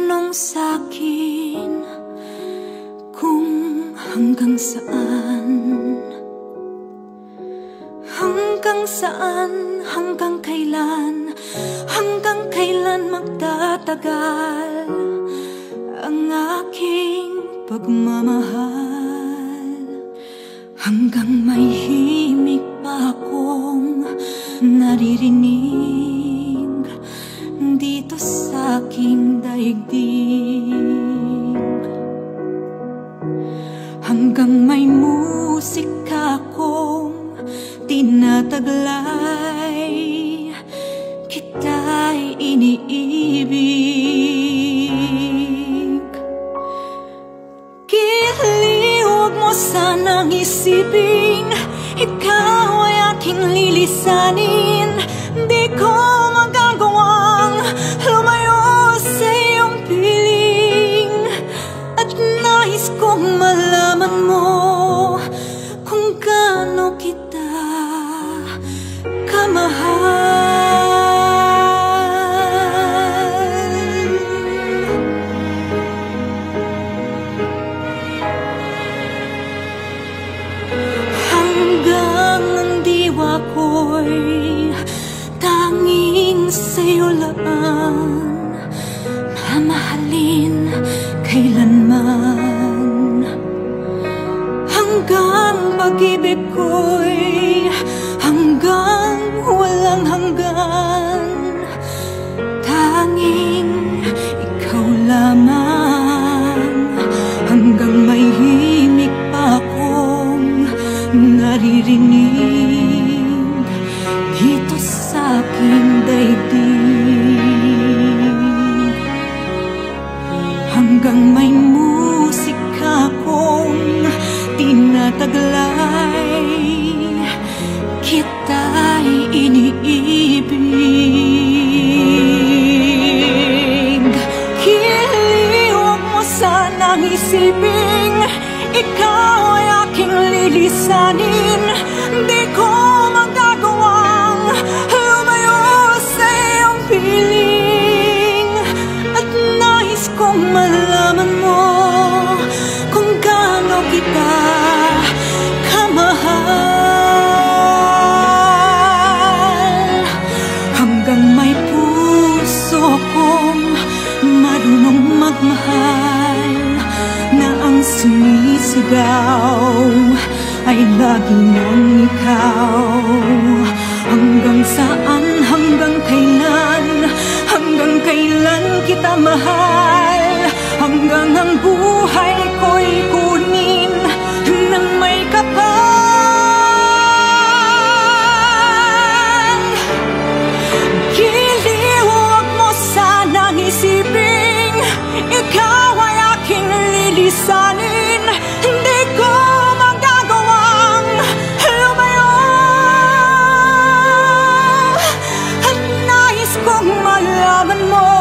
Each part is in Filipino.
Magtanong sa'kin kung hanggang saan, hanggang saan, hanggang kailan magtatagal ang aking pagmamahal. Hanggang may himig pa akong naririnig dito sa aking daigdig. Hanggang may musika akong tinataglay, kita'y iniibig. Kili, huwag mo sanang isipin ikaw ay aking lilisanin. Di ko magagawang lumayo sa iyong piling, at nais kong malaman mo kung gaano kita kamahal. Hanggang ang diwa ko'y tanging sa'yo lang mamahalin kailanman. Hanggang pag-ibig ko'y hanggang walang hanggan, tanging ikaw lamang. Hanggang may himig pa akong naririnig dito sa aking daigdig. Hanggang may musika akong tinataglay, kita'y iniibig. Kili, huwag mo sanang isipin ikaw ay aking lilisanin. Di ko magagawang lumayo sa iyong piling, at nais kong malaman mo kung gaano kita kamahal. Hanggang may puso kong marunong magmahal, na ang sumisigaw ay lagi ng ikaw. Hanggang saan, hanggang kailan kita mahal. Hanggang ang buhay ko'y kunin ng may kapal. Kili, huwag mo sanang isipin ikaw ay aking lilisanin. Hindi ko magagawang lumayo, at nais kong malaman mo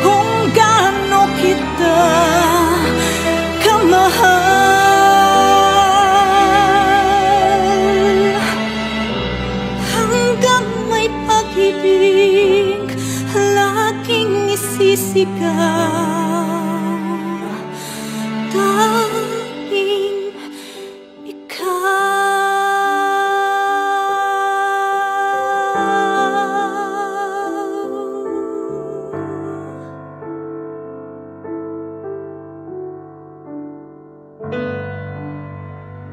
kung gaano kita kamahal. Hanggang may pag-ibig laging isisigaw,